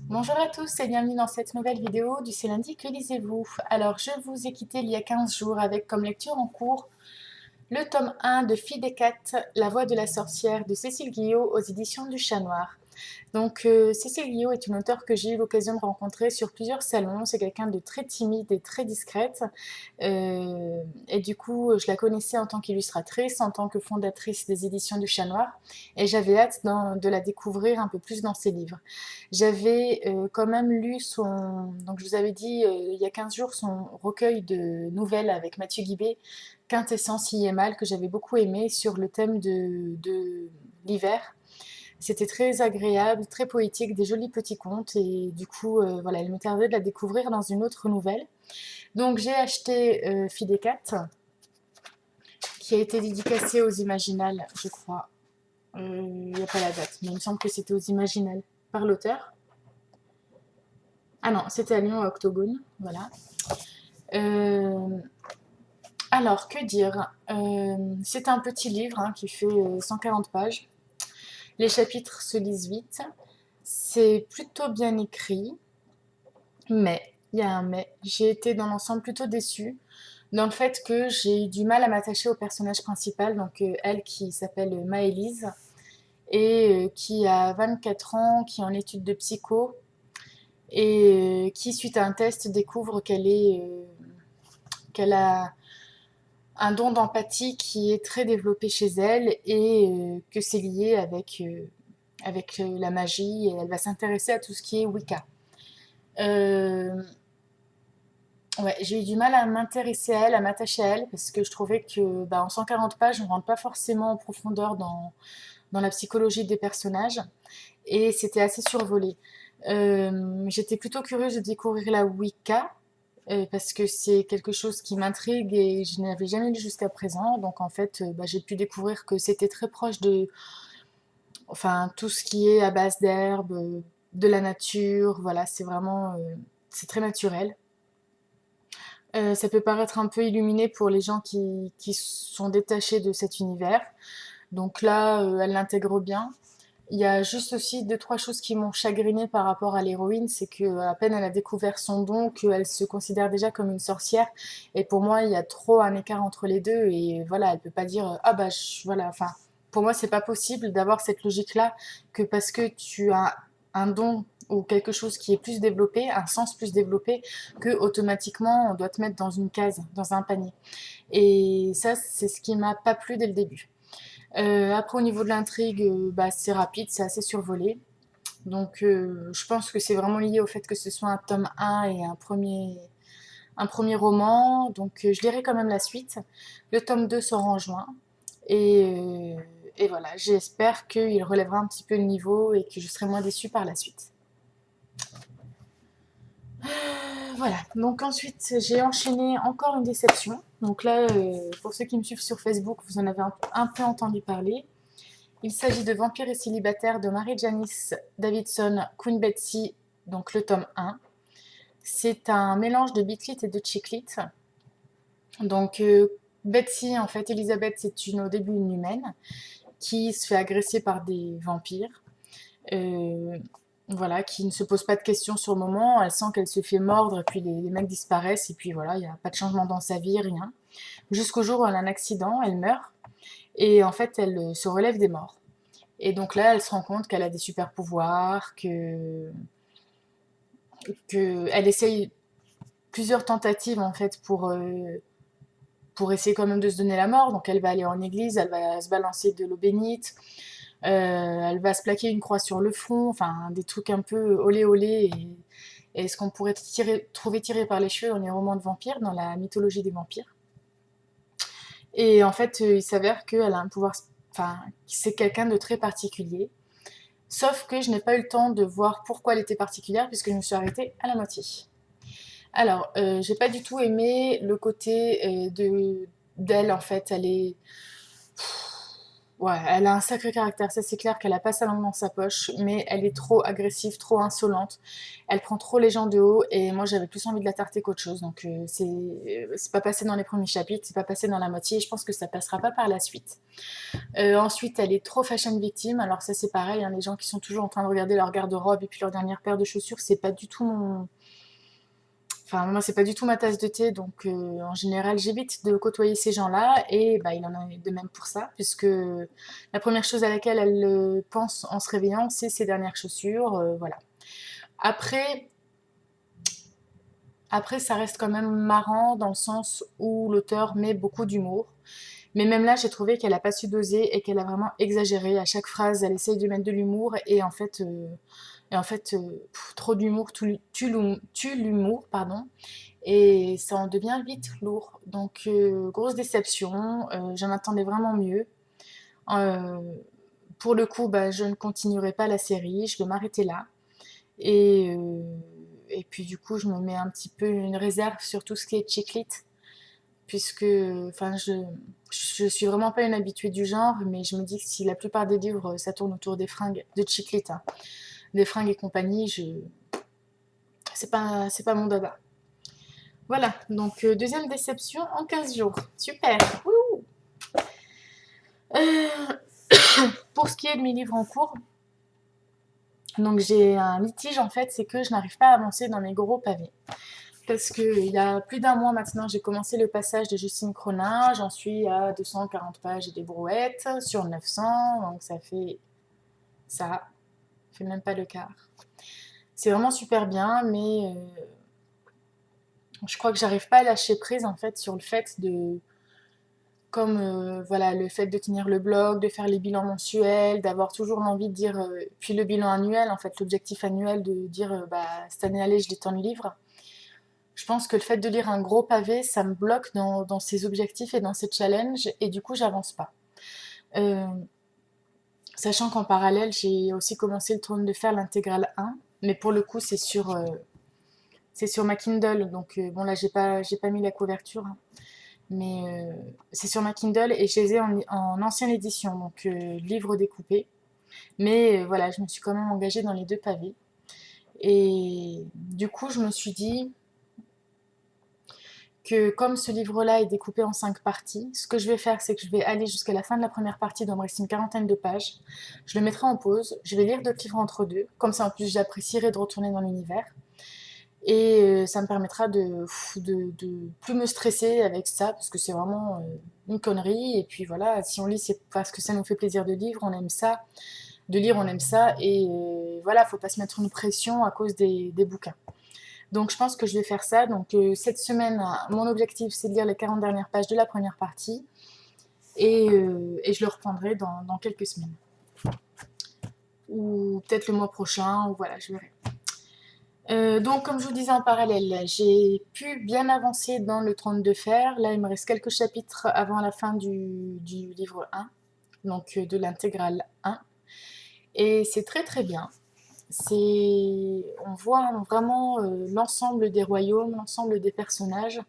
Bonjour à tous et bienvenue dans cette nouvelle vidéo du C'est lundi, que lisez-vous? Alors, je vous ai quitté il y a 15 jours avec comme lecture en cours le tome 1 de Fille des Quatre, La voix de la sorcière de Cécile Guillot aux éditions du Chat Noir. Donc, Cécile Guillot est une auteure que j'ai eu l'occasion de rencontrer sur plusieurs salons. C'est quelqu'un de très timide et très discrète. Et du coup, je la connaissais en tant qu'illustratrice, en tant que fondatrice des éditions du Chat Noir. Et j'avais hâte de la découvrir un peu plus dans ses livres. J'avais quand même lu donc je vous avais dit il y a 15 jours, son recueil de nouvelles avec Mathieu Guibé, Quintessence y est mal, que j'avais beaucoup aimé sur le thème de l'hiver. C'était très agréable, très poétique, des jolis petits contes et du coup, voilà, il me tardait de la découvrir dans une autre nouvelle. Donc j'ai acheté Fille des Quatre, qui a été dédicacée aux Imaginales, je crois. Il n'y a pas la date, mais il me semble que c'était aux Imaginales par l'auteur. Ah non, c'était à Lyon à Octogone, voilà. Euh, alors, que dire? C'est un petit livre qui fait 140 pages. Les chapitres se lisent vite. C'est plutôt bien écrit, mais, il y a un mais, j'ai été dans l'ensemble plutôt déçue dans le fait que j'ai eu du mal à m'attacher au personnage principal, donc elle qui s'appelle Maëlys, et qui a 24 ans, qui est en études de psycho, et qui, suite à un test, découvre qu'elle a un don d'empathie qui est très développé chez elle et que c'est lié avec la magie et elle va s'intéresser à tout ce qui est Wicca. Euh, ouais, j'ai eu du mal à m'intéresser à elle, à m'attacher à elle parce que je trouvais que bah, en 140 pages, on ne rentre pas forcément en profondeur dans la psychologie des personnages et c'était assez survolé. J'étais plutôt curieuse de découvrir la Wicca, parce que c'est quelque chose qui m'intrigue et je n'avais jamais lu jusqu'à présent. Donc en fait, bah, j'ai pu découvrir que c'était très proche enfin, tout ce qui est à base d'herbes, de la nature. Voilà, c'est vraiment, c'est très naturel. Ça peut paraître un peu illuminé pour les gens qui sont détachés de cet univers. Donc là, elle l'intègre bien. Il y a juste aussi deux, trois choses qui m'ont chagrinée par rapport à l'héroïne, c'est que à peine elle a découvert son don, qu'elle se considère déjà comme une sorcière. Et pour moi, il y a trop un écart entre les deux. Et voilà, elle peut pas dire ah bah voilà. Enfin, pour moi, c'est pas possible d'avoir cette logique-là que parce que tu as un don ou quelque chose qui est plus développé, un sens plus développé, que automatiquement on doit te mettre dans une case, dans un panier. Et ça, c'est ce qui m'a pas plu dès le début. Après, au niveau de l'intrigue, bah, c'est rapide, c'est assez survolé. Donc, je pense que c'est vraiment lié au fait que ce soit un tome 1 et un premier roman. Donc, je lirai quand même la suite. Le tome 2 sort en juin. Et voilà, j'espère qu'il relèvera un petit peu le niveau et que je serai moins déçue par la suite. Voilà, donc ensuite j'ai enchaîné encore une déception. Donc là, pour ceux qui me suivent sur Facebook, vous en avez un peu entendu parler. Il s'agit de Vampire et célibataire de Marie-Janice Davidson, Queen Betsy, donc le tome 1. C'est un mélange de Bitlit et de Chicklit. Donc Betsy, en fait, Elisabeth, c'est au début une humaine qui se fait agresser par des vampires. Euh, voilà, qui ne se pose pas de questions sur le moment. Elle sent qu'elle se fait mordre et puis les mecs disparaissent et puis voilà, il n'y a pas de changement dans sa vie, rien. Jusqu'au jour où elle a un accident, elle meurt et en fait elle se relève des morts. Et donc là, elle se rend compte qu'elle a des super pouvoirs, que elle essaye plusieurs tentatives en fait pour essayer quand même de se donner la mort. Donc elle va aller en église, elle va se balancer de l'eau bénite, elle va se plaquer une croix sur le front, enfin des trucs un peu olé olé et ce qu'on pourrait trouver tiré par les cheveux dans les romans de vampires, dans la mythologie des vampires. Et en fait, il s'avère qu'elle a un pouvoir, enfin, c'est quelqu'un de très particulier. Sauf que je n'ai pas eu le temps de voir pourquoi elle était particulière puisque je me suis arrêtée à la moitié. Alors, j'ai pas du tout aimé le côté d'elle en fait. Elle est Ouais, elle a un sacré caractère, ça c'est clair qu'elle a pas sa langue dans sa poche, mais elle est trop agressive, trop insolente. Elle prend trop les gens de haut et moi j'avais plus envie de la tarter qu'autre chose. Donc c'est pas passé dans les premiers chapitres, c'est pas passé dans la moitié et je pense que ça passera pas par la suite. Ensuite, elle est trop fashion victime. Alors ça c'est pareil, hein, les gens qui sont toujours en train de regarder leur garde-robe et puis leur dernière paire de chaussures, c'est pas du tout mon. Enfin, moi, c'est pas du tout ma tasse de thé, donc en général, j'évite de côtoyer ces gens-là, et bah, il en a de même pour ça, puisque la première chose à laquelle elle pense en se réveillant, c'est ses dernières chaussures, voilà. Après, après, ça reste quand même marrant dans le sens où l'auteur met beaucoup d'humour. Mais même là, j'ai trouvé qu'elle a pas su doser et qu'elle a vraiment exagéré. À chaque phrase, elle essaye de mettre de l'humour trop d'humour tue l'humour, pardon. Et ça en devient vite lourd. Donc, grosse déception. J'en attendais vraiment mieux. Euh, pour le coup, bah, je ne continuerai pas la série. Je vais m'arrêter là. Et, euh, et puis, du coup, je me mets un petit peu une réserve sur tout ce qui est chick lit puisque enfin je suis vraiment pas une habituée du genre, mais je me dis que si la plupart des livres ça tourne autour des fringues de chick-lit, hein, des fringues et compagnie, c'est pas mon dada. Voilà, donc deuxième déception en 15 jours. Super. Wouhou. Euh, pour ce qui est de mes livres en cours, donc j'ai un litige en fait, c'est que je n'arrive pas à avancer dans mes gros pavés. Parce qu'il y a plus d'un mois maintenant, j'ai commencé le passage de Justine Cronin. J'en suis à 240 pages et des brouettes sur 900, donc ça fait même pas le quart. C'est vraiment super bien, mais je crois que j'arrive pas à lâcher prise en fait sur le fait de, comme voilà, le fait de tenir le blog, de faire les bilans mensuels, d'avoir toujours l'envie de dire, puis le bilan annuel en fait, l'objectif annuel de dire, bah cette année allez, je lis tant de livres. Je pense que le fait de lire un gros pavé, ça me bloque dans ces objectifs et dans ces challenges, et du coup, j'avance pas. Euh, Sachant qu'en parallèle, j'ai aussi commencé le Trône de Fer, l'intégrale 1, mais pour le coup, c'est sur ma Kindle, donc bon, là, j'ai pas mis la couverture, hein, mais c'est sur ma Kindle et je les ai en ancienne édition, donc livre découpé. Mais voilà, je me suis quand même engagée dans les deux pavés. Et du coup, je me suis dit, que comme ce livre-là est découpé en 5 parties, ce que je vais faire, c'est que je vais aller jusqu'à la fin de la première partie, il doit me rester une quarantaine de pages. Je le mettrai en pause, je vais lire d'autres livres entre deux, comme ça en plus j'apprécierai de retourner dans l'univers. Et ça me permettra de plus me stresser avec ça, parce que c'est vraiment une connerie. Et puis voilà, si on lit, c'est parce que ça nous fait plaisir de lire, on aime ça. De lire, on aime ça. Et voilà, faut pas se mettre une pression à cause des bouquins. Donc je pense que je vais faire ça. Donc cette semaine, mon objectif c'est de lire les 40 dernières pages de la première partie et je le reprendrai dans quelques semaines. Ou peut-être le mois prochain, ou voilà, je verrai. Donc comme je vous disais en parallèle, j'ai pu bien avancer dans le Trône de Fer. Là il me reste quelques chapitres avant la fin du livre 1, donc de l'intégrale 1. Et c'est très très bien. On voit vraiment l'ensemble des royaumes, l'ensemble des personnages.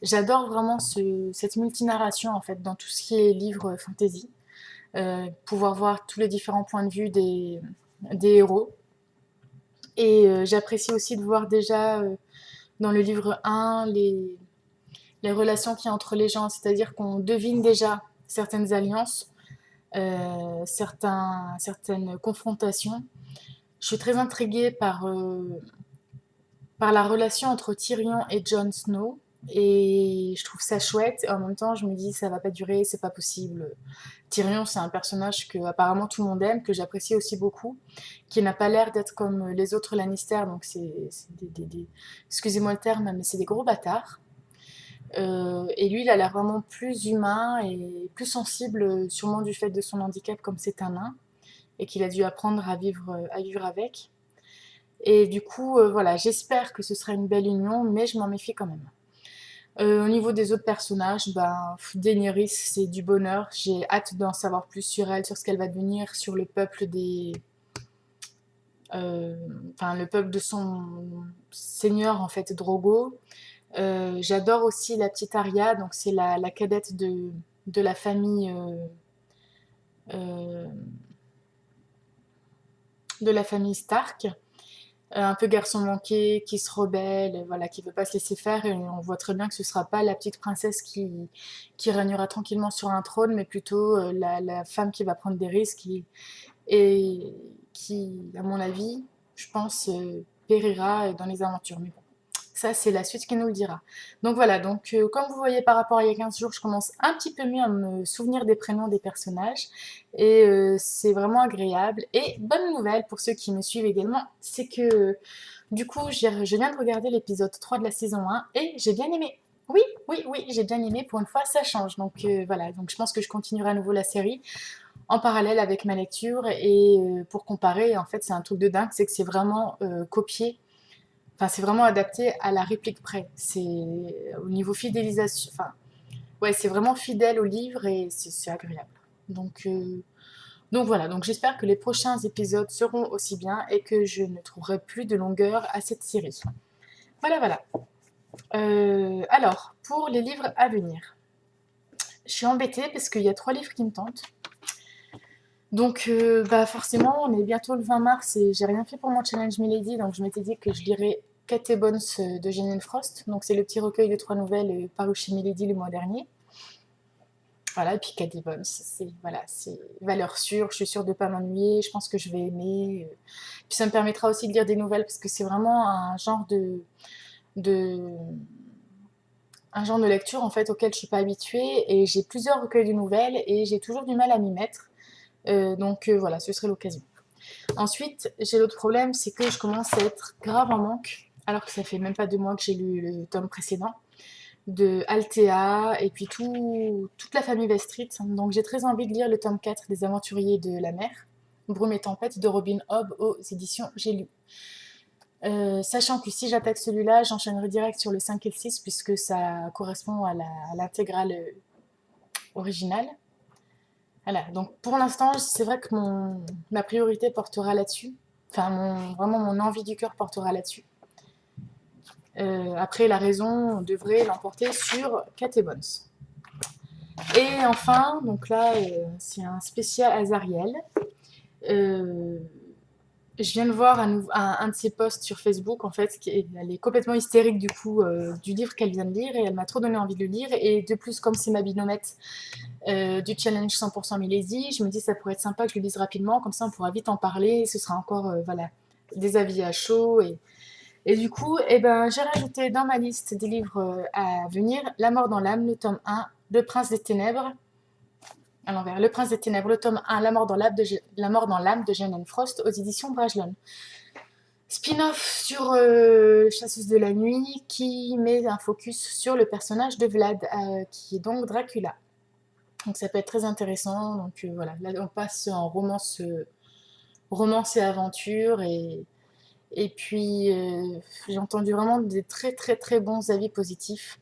J'adore vraiment cette multinarration en fait dans tout ce qui est livre fantasy. Pouvoir voir tous les différents points de vue des héros. Et j'apprécie aussi de voir déjà dans le livre 1 les relations qu'il y a entre les gens, c'est-à-dire qu'on devine déjà certaines alliances, certaines confrontations. Je suis très intriguée par la relation entre Tyrion et Jon Snow. Et je trouve ça chouette. Et en même temps, je me dis, ça va pas durer, c'est pas possible. Tyrion, c'est un personnage que apparemment tout le monde aime, que j'apprécie aussi beaucoup, qui n'a pas l'air d'être comme les autres Lannister, donc c'est excusez-moi le terme, mais c'est des gros bâtards. Et lui, il a l'air vraiment plus humain et plus sensible, sûrement du fait de son handicap, comme c'est un nain, et qu'il a dû apprendre à vivre avec. Et du coup, voilà, j'espère que ce sera une belle union, mais je m'en méfie quand même. Au niveau des autres personnages, ben, Daenerys, c'est du bonheur. J'ai hâte d'en savoir plus sur elle, sur ce qu'elle va devenir, sur le peuple euh, enfin, le peuple de son seigneur, en fait, Drogo. J'adore aussi la petite Arya, donc c'est la cadette de la famille euh, de la famille Stark, un peu garçon manqué, qui se rebelle, voilà, qui veut pas se laisser faire, et on voit très bien que ce sera pas la petite princesse qui régnera tranquillement sur un trône, mais plutôt la femme qui va prendre des risques et qui, à mon avis, je pense, périra dans les aventures. Mais bon, ça, c'est la suite qui nous le dira. Donc voilà, donc comme vous voyez par rapport à il y a 15 jours, je commence un petit peu mieux à me souvenir des prénoms des personnages et c'est vraiment agréable. Et bonne nouvelle pour ceux qui me suivent également, c'est que du coup, je viens de regarder l'épisode 3 de la saison 1 et j'ai bien aimé. Oui, oui, oui, j'ai bien aimé. Pour une fois, ça change. Donc voilà, donc je pense que je continuerai à nouveau la série en parallèle avec ma lecture et pour comparer, en fait, c'est un truc de dingue, c'est que c'est vraiment copié. Enfin, c'est vraiment adapté à la réplique près. C'est au niveau fidélisation. Enfin, ouais, c'est vraiment fidèle au livre et c'est agréable. Donc, euh, donc voilà. Donc j'espère que les prochains épisodes seront aussi bien et que je ne trouverai plus de longueur à cette série. Voilà, voilà. Alors, pour les livres à venir, je suis embêtée parce qu'il y a 3 livres qui me tentent. Donc, bah forcément, on est bientôt le 20 mars et j'ai rien fait pour mon challenge Milady, donc je m'étais dit que je lirais Cat et Bones de Jeanine Frost. Donc, c'est le petit recueil de 3 nouvelles paru chez Milady le mois dernier. Voilà, et puis Cat et Bones, c'est voilà, c'est valeur sûre, je suis sûre de ne pas m'ennuyer, je pense que je vais aimer. Puis ça me permettra aussi de lire des nouvelles parce que c'est vraiment de, un genre de lecture en fait auquel je suis pas habituée et j'ai plusieurs recueils de nouvelles et j'ai toujours du mal à m'y mettre. Donc voilà, ce serait l'occasion. Ensuite, j'ai l'autre problème, c'est que je commence à être grave en manque, alors que ça fait même pas 2 mois que j'ai lu le tome précédent, de Althea et puis toute la famille Vestrit. Donc j'ai très envie de lire le tome 4 des Aventuriers de la mer, Brume et Tempête de Robin Hobb aux éditions J'ai lu. Sachant que si j'attaque celui-là, j'enchaînerai direct sur le 5 et le 6 puisque ça correspond à l'intégrale originale. Voilà, donc pour l'instant, c'est vrai que ma priorité portera là-dessus. Enfin, vraiment mon envie du cœur portera là-dessus. Après, la raison devrait l'emporter sur Cat et Bones. Et enfin, donc là, c'est un spécial Azariel. Euh, je viens de voir un de ses posts sur Facebook, en fait, elle est complètement hystérique du coup du livre qu'elle vient de lire et elle m'a trop donné envie de le lire. Et de plus, comme c'est ma binomètre du challenge 100% Milady, je me dis ça pourrait être sympa que je le lise rapidement, comme ça on pourra vite en parler, et ce sera encore voilà, des avis à chaud. Et du coup, eh ben, j'ai rajouté dans ma liste des livres à venir La mort dans l'âme, le tome 1, Le prince des ténèbres, à l'envers, Le prince des ténèbres, le tome 1, La mort dans l'âme de Jeanine Frost aux éditions Brajlon. Spin-off sur Chasseuse de la nuit qui met un focus sur le personnage de Vlad, qui est donc Dracula. Donc ça peut être très intéressant. Donc voilà, là on passe en romance et aventure et puis j'ai entendu vraiment des très très très bons avis positifs.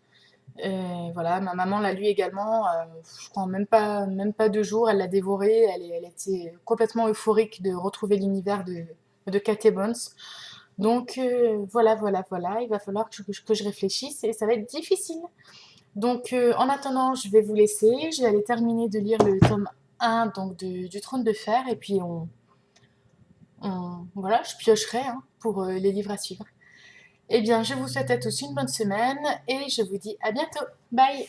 Voilà, ma maman l'a lu également. Je crois même pas 2 jours, elle l'a dévoré. Elle était complètement euphorique de retrouver l'univers de Cat et Bones. Donc voilà, voilà, voilà. Il va falloir que je réfléchisse et ça va être difficile. Donc, en attendant, je vais vous laisser. Je vais aller terminer de lire le tome 1 donc du Trône de Fer. Et puis, voilà, je piocherai hein, pour les livres à suivre. Eh bien, je vous souhaite à tous une bonne semaine et je vous dis à bientôt. Bye!